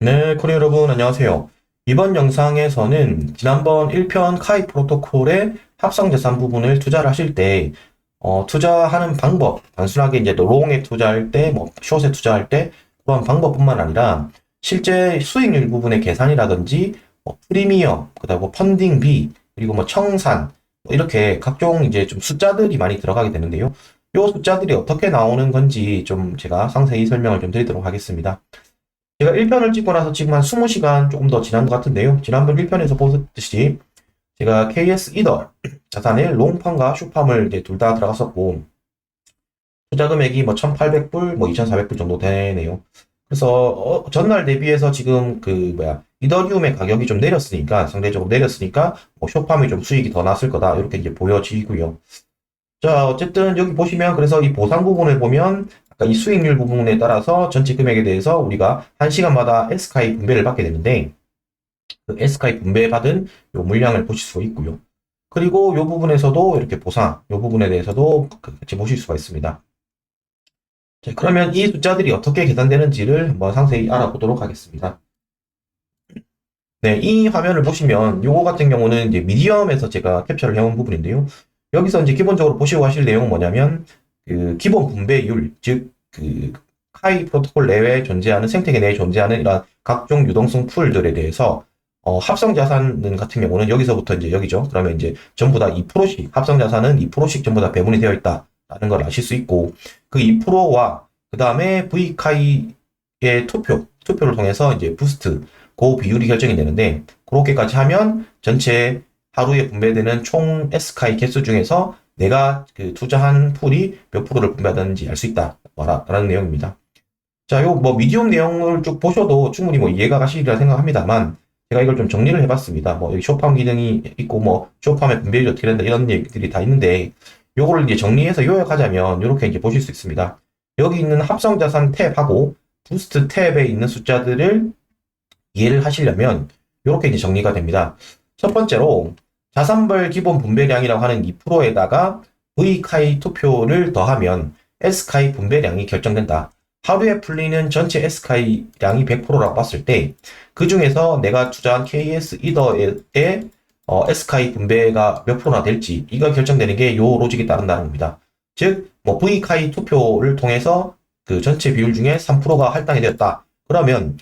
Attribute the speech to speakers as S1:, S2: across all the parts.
S1: 네, 코리 여러분, 안녕하세요. 이번 영상에서는 지난번 1편 카이 프로토콜의 합성자산 부분을 투자를 하실 때, 투자하는 방법, 단순하게 이제 롱에 투자할 때, 숏에 투자할 때, 그런 방법뿐만 아니라, 실제 수익률 부분의 계산이라든지, 프리미엄, 그다음 펀딩비, 그리고 청산, 이렇게 각종 이제 좀 숫자들이 많이 들어가게 되는데요. 이 숫자들이 어떻게 나오는 건지 좀 제가 상세히 설명을 좀 드리도록 하겠습니다. 제가 1편을 찍고 나서 지금 한 20시간 조금 더 지난 것 같은데요. 지난번 1편에서 보셨듯이 제가 KS 이더 자산의 롱팜과 숏팜을 이제 둘 다 들어갔었고, 투자 금액이 1,800불, 2,400불 정도 되네요. 그래서 전날 대비해서 지금 이더리움의 가격이 좀 내렸으니까, 상대적으로 내렸으니까 숏팜이 좀 수익이 더 났을 거다, 이렇게 이제 보여지고요. 자, 어쨌든 여기 보시면 그래서 이 보상 부분을 보면 아까 이 수익률 부분에 따라서 전체 금액에 대해서 우리가 1시간마다 S카이 분배를 받게 되는데, 그 S카이 분배받은 요 물량을 보실 수가 있고요. 그리고 요 부분에서도 이렇게 보상, 요 부분에 대해서도 같이 보실 수가 있습니다. 자, 그러면 이 숫자들이 어떻게 계산되는지를 한번 상세히 알아보도록 하겠습니다. 네, 이 화면을 보시면 요거 같은 경우는 이제 미디엄에서 제가 캡처를 해온 부분인데요. 여기서 이제 기본적으로 보시고 하실 내용은 뭐냐면 기본 분배율, 즉 카이 프로토콜 내외에 존재하는 생태계 내에 존재하는 이런 각종 유동성 풀들에 대해서 합성 자산 같은 경우는 여기서부터 이제 여기죠. 그러면 이제 전부 다 2%씩 합성 자산은 2%씩 전부 다 배분이 되어 있다라는 걸 아실 수 있고, 그 2%와 그 다음에 V카이의 투표를 통해서 이제 부스트 그 비율이 결정이 되는데, 그렇게까지 하면 전체 하루에 분배되는 총 S카이 개수 중에서 내가 그 투자한 풀이 몇 프로를 분배하는지 알 수 있다 라는 내용입니다. 자, 요 미디움 내용을 쭉 보셔도 충분히 이해가 가시리라 생각합니다만, 제가 이걸 좀 정리를 해봤습니다. 여기 쇼팜 기능이 있고 쇼팜의 분배율이 어떻게 된다 이런 얘기들이 다 있는데, 요거를 이제 정리해서 요약하자면 이렇게 이제 보실 수 있습니다. 여기 있는 합성자산 탭하고 부스트 탭에 있는 숫자들을 이해를 하시려면 이렇게 이제 정리가 됩니다. 첫 번째로 자산별 기본 분배량이라고 하는 2%에다가 V카이 투표를 더하면 S카이 분배량이 결정된다. 하루에 풀리는 전체 S카이량이 100%라고 봤을 때, 그 중에서 내가 투자한 KS 이더의 S카이 분배가 몇 프로나 될지, 이가 결정되는 게 요 로직에 따른다는 겁니다. 즉, V카이 투표를 통해서 그 전체 비율 중에 3%가 할당이 되었다. 그러면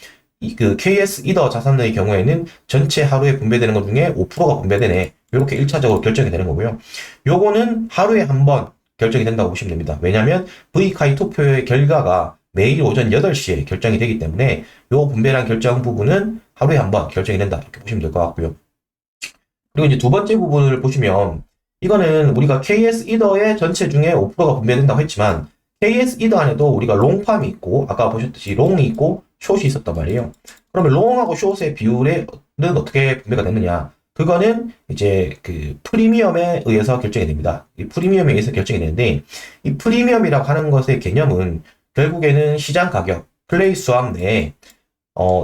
S1: 그 KS 이더 자산의 경우에는 전체 하루에 분배되는 것 중에 5%가 분배되네. 이렇게 1차적으로 결정이 되는 거고요. 요거는 하루에 한 번 결정이 된다고 보시면 됩니다. 왜냐하면 V카이 투표의 결과가 매일 오전 8시에 결정이 되기 때문에 요 분배량 결정 부분은 하루에 한 번 결정이 된다. 이렇게 보시면 될 것 같고요. 그리고 이제 두 번째 부분을 보시면 이거는 우리가 KS 이더의 전체 중에 5%가 분배된다고 했지만 KS 이더 안에도 우리가 롱팜이 있고 아까 보셨듯이 롱이 있고 숏이 있었단 말이에요. 그러면 롱하고 숏의 비율은 어떻게 분배가 됐느냐? 그거는 이제 그 프리미엄에 의해서 결정이 됩니다. 이 프리미엄에 의해서 결정이 되는데, 이 프리미엄이라고 하는 것의 개념은 결국에는 시장 가격, 플레이 수합 내에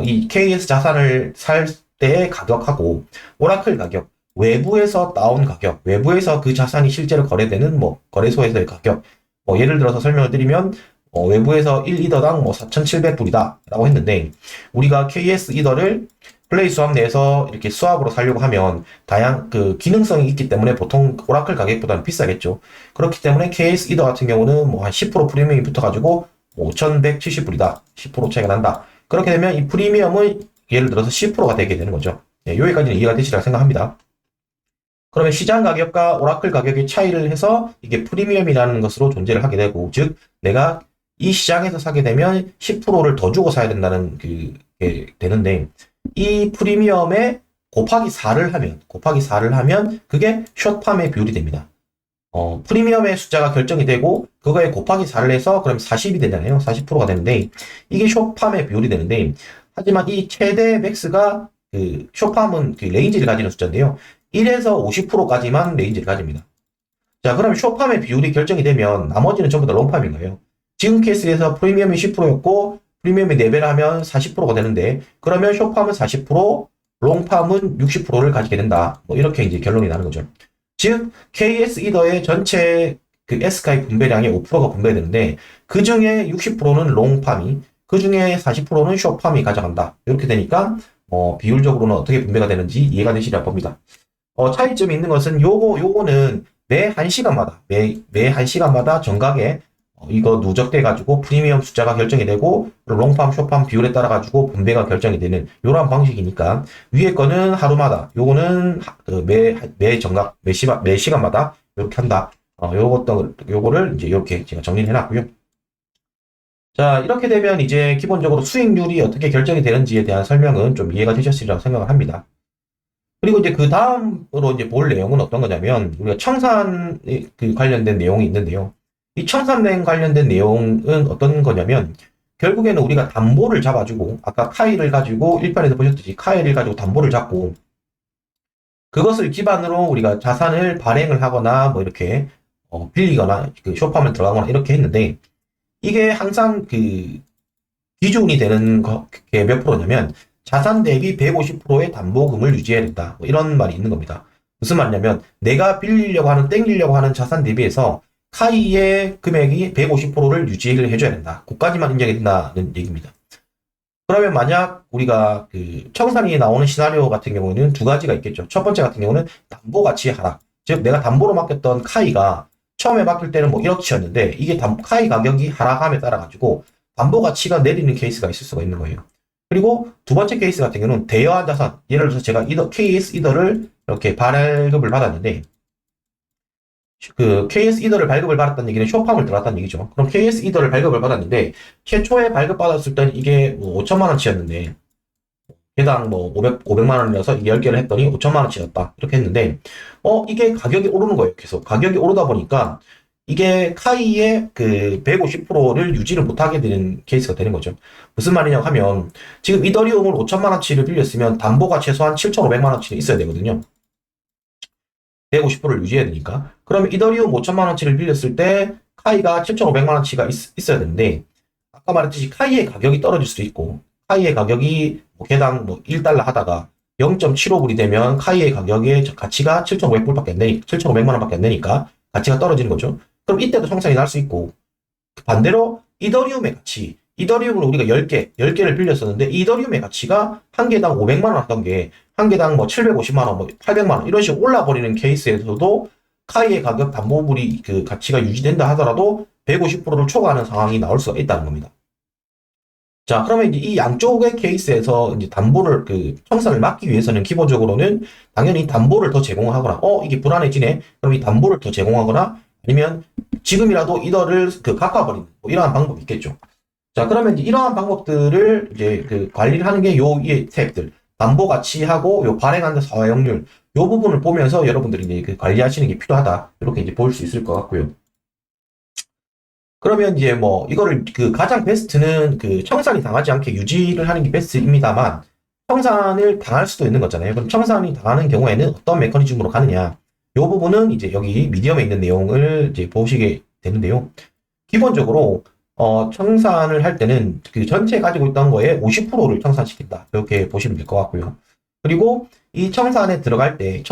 S1: 이 KS 자산을 살 때의 가격하고 오라클 가격, 외부에서 나온 가격, 외부에서 그 자산이 실제로 거래되는 거래소에서의 가격, 예를 들어서 설명을 드리면 외부에서 1이더당 4,700불이다 라고 했는데, 우리가 KS 이더를 플레이 수합 내에서 이렇게 수합으로 살려고 하면 그 기능성이 있기 때문에 보통 오라클 가격보다는 비싸겠죠. 그렇기 때문에 KS 이더 같은 경우는 한 10% 프리미엄이 붙어가지고 5,170불이다. 10% 차이가 난다. 그렇게 되면 이 프리미엄은 예를 들어서 10%가 되게 되는 거죠. 여기까지는 이해가 되시리라 생각합니다. 그러면 시장 가격과 오라클 가격의 차이를 해서 이게 프리미엄이라는 것으로 존재를 하게 되고, 즉 내가 이 시장에서 사게 되면 10%를 더 주고 사야 된다는 게 되는데, 이 프리미엄에 곱하기 4를 하면 그게 숏팜의 비율이 됩니다. 프리미엄의 숫자가 결정이 되고 그거에 곱하기 4를 해서 그럼 40이 되잖아요. 40%가 되는데 이게 숏팜의 비율이 되는데, 하지만 이 최대 맥스가 숏팜은 그 레인지를 가지는 숫자인데요. 1에서 50%까지만 레인지를 가집니다. 자, 그럼 숏팜의 비율이 결정이 되면 나머지는 전부 다 롱팜인 거예요. 지금 케이스에서 프리미엄이 10%였고 프리미엄이 4배를 하면 40%가 되는데, 그러면 숏팜은 40%, 롱팜은 60%를 가지게 된다. 이렇게 이제 결론이 나는 거죠. 즉 KS 이더의 전체 그 S카이 분배량의 5%가 분배되는데 그 중에 60%는 롱팜이, 그 중에 40%는 쇼팜이 가져간다. 이렇게 되니까 비율적으로는 어떻게 분배가 되는지 이해가 되시리라 봅니다. 차이점이 있는 것은 요거는 매 1시간마다 매 1시간마다 정각에 이거 누적돼가지고 프리미엄 숫자가 결정이 되고 롱팜, 쇼팜 비율에 따라 가지고 분배가 결정이 되는 이러한 방식이니까 위에 거는 하루마다 요거는 매 정각 매 시간마다 이렇게 한다. 요거를 이제 이렇게 제가 정리를 해놨고요. 자, 이렇게 되면 이제 기본적으로 수익률이 어떻게 결정이 되는지에 대한 설명은 좀 이해가 되셨으리라고 생각을 합니다. 그리고 이제 그 다음으로 이제 볼 내용은 어떤 거냐면 우리가 청산 그 관련된 내용이 있는데요. 이 청산된 관련된 내용은 어떤 거냐면 결국에는 우리가 담보를 잡아주고 아까 카이를 가지고 1편에서 보셨듯이 카이를 가지고 담보를 잡고 그것을 기반으로 우리가 자산을 발행을 하거나 뭐 이렇게 빌리거나 그 쇼팜을 들어가거나 이렇게 했는데 이게 항상 그 기준이 되는 게 몇 프로냐면 자산 대비 150%의 담보금을 유지해야 된다. 뭐 이런 말이 있는 겁니다. 무슨 말이냐면 내가 땡기려고 하는 자산 대비해서 카이의 금액이 150%를 유지를 해줘야 된다. 그까지만 인정이 된다는 얘기입니다. 그러면 만약 우리가 그 청산이 나오는 시나리오 같은 경우는 두 가지가 있겠죠. 첫 번째 같은 경우는 담보 가치 하락. 즉 내가 담보로 맡겼던 카이가 처음에 맡길 때는 뭐 1억치였는데 이게 카이 가격이 하락함에 따라 가지고 담보 가치가 내리는 케이스가 있을 수가 있는 거예요. 그리고 두 번째 케이스 같은 경우는 대여한 자산. 예를 들어서 제가 KS 이더를 이렇게 발급을 받았는데 그 KS 이더를 발급을 받았다는 얘기는 쇼팜을 들어갔다는 얘기죠. 그럼 KS 이더를 발급을 받았는데 최초에 발급받았을 때는 이게 뭐 5천만 원치였는데 개당 뭐 500만 원이라서 이게 10개를 했더니 5천만 원치였다. 이렇게 했는데 이게 가격이 오르는 거예요. 계속 가격이 오르다 보니까 이게 카이의 그 150%를 유지를 못하게 되는 케이스가 되는 거죠. 무슨 말이냐고 하면 지금 이더리움을 5천만 원치를 빌렸으면 담보가 최소한 7,500만 원치는 있어야 되거든요. 150%를 유지해야 되니까. 그러면 이더리움 5천만 원치를 빌렸을 때 카이가 7,500만 원치가 있어야 되는데 아까 말했듯이 카이의 가격이 떨어질 수도 있고 카이의 가격이 뭐 개당 뭐 1달러 하다가 0.75불이 되면 카이의 가격의 가치가 7,500불밖에 안 되니까 7,500만 원밖에 안 되니까 가치가 떨어지는 거죠. 그럼 이때도 청산이 날 수 있고 반대로 이더리움의 가치 이더리움을 우리가 10개를 빌렸었는데 이더리움의 가치가 한 개당 500만 원 하던 게 한 개당 뭐 750만 원, 뭐 800만 원 이런 식으로 올라버리는 케이스에서도 카이의 가격 담보물이 그 가치가 유지된다 하더라도 150%를 초과하는 상황이 나올 수가 있다는 겁니다. 자, 그러면 이제 이 양쪽의 케이스에서 이제 담보를 그 청산을 막기 위해서는 기본적으로는 당연히 담보를 더 제공하거나 이게 불안해지네. 그럼 이 담보를 더 제공하거나 아니면 지금이라도 이더를 그 갚아버리는 뭐 이러한 방법이 있겠죠. 자, 그러면 이제 이러한 방법들을 이제 그 관리를 하는 게 이 탭들 담보 가치하고 요 발행한 사용률 요 부분을 보면서 여러분들이 이제 그 관리하시는 게 필요하다 이렇게 이제 볼 수 있을 것 같고요. 그러면 이제 뭐 이거를 그 가장 베스트는 그 청산이 당하지 않게 유지를 하는 게 베스트입니다만 청산을 당할 수도 있는 거잖아요. 그럼 청산이 당하는 경우에는 어떤 메커니즘으로 가느냐 요 부분은 이제 여기 미디엄에 있는 내용을 이제 보시게 되는데요. 기본적으로 청산을 할 때는 그 전체 가지고 있던 거에 50%를 청산시킨다. 이렇게 보시면 될 것 같고요. 그리고 이 청산에 들어갈 때는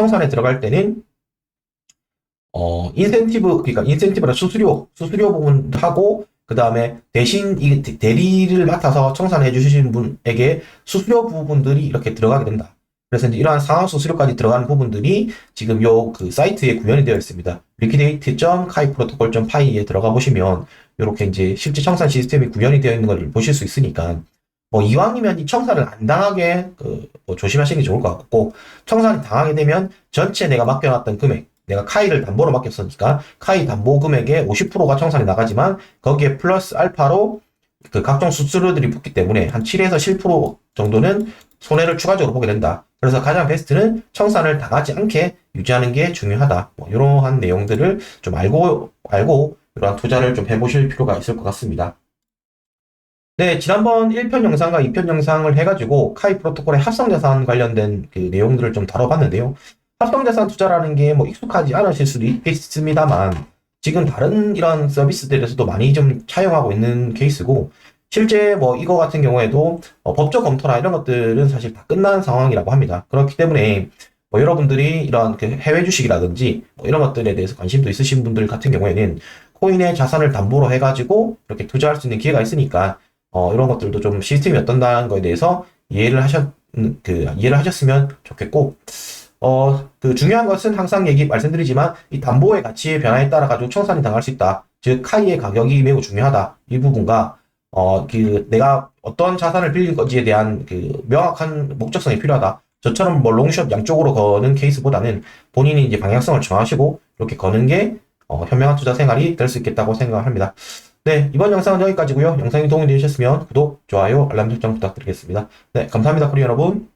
S1: 그러니까 인센티브라 수수료 부분하고 그 다음에 대신 이 대리를 맡아서 청산해 주시는 분에게 수수료 부분들이 이렇게 들어가게 된다. 그래서 이제 이러한 상환 수수료까지 들어가는 부분들이 지금 요 그 사이트에 구현이 되어 있습니다. liquidate.kaiprotocol.py에 들어가 보시면 이렇게 이제 실제 청산 시스템이 구현이 되어 있는 걸 보실 수 있으니까 뭐 이왕이면 이 청산을 안 당하게 뭐 조심하시는 게 좋을 것 같고 청산이 당하게 되면 전체 내가 맡겨놨던 금액 내가 카이를 담보로 맡겼으니까 카이 담보 금액의 50%가 청산이 나가지만 거기에 플러스 알파로 그 각종 수수료들이 붙기 때문에 한 7에서 10% 정도는 손해를 추가적으로 보게 된다. 그래서 가장 베스트는 청산을 당하지 않게 유지하는 게 중요하다. 뭐 이러한 내용들을 좀 알고 이러한 투자를 좀 해보실 필요가 있을 것 같습니다. 네, 지난번 1편 영상과 2편 영상을 해가지고 카이 프로토콜의 합성자산 관련된 그 내용들을 좀 다뤄봤는데요. 합성자산 투자라는 게 뭐 익숙하지 않으실 수도 있겠습니다만 지금 다른 이런 서비스들에서도 많이 좀 차용하고 있는 케이스고 실제 뭐 이거 같은 경우에도 법적 검토나 이런 것들은 사실 다 끝난 상황이라고 합니다. 그렇기 때문에 뭐 여러분들이 이런 그 해외 주식이라든지 뭐 이런 것들에 대해서 관심도 있으신 분들 같은 경우에는 코인의 자산을 담보로 해가지고 이렇게 투자할 수 있는 기회가 있으니까 이런 것들도 좀 시스템이 어떤다는 거에 대해서 이해를 하셨으면 좋겠고, 그 중요한 것은 항상 말씀드리지만, 이 담보의 가치의 변화에 따라 가지고 청산이 당할 수 있다. 즉, 카이의 가격이 매우 중요하다. 이 부분과, 내가 어떤 자산을 빌릴 건지에 대한 그 명확한 목적성이 필요하다. 저처럼 뭐 롱숏 양쪽으로 거는 케이스보다는 본인이 이제 방향성을 정하시고, 이렇게 거는 게, 현명한 투자 생활이 될 수 있겠다고 생각합니다. 네, 이번 영상은 여기까지고요. 영상이 도움이 되셨으면 구독, 좋아요, 알람 설정 부탁드리겠습니다. 네, 감사합니다, 코리 여러분.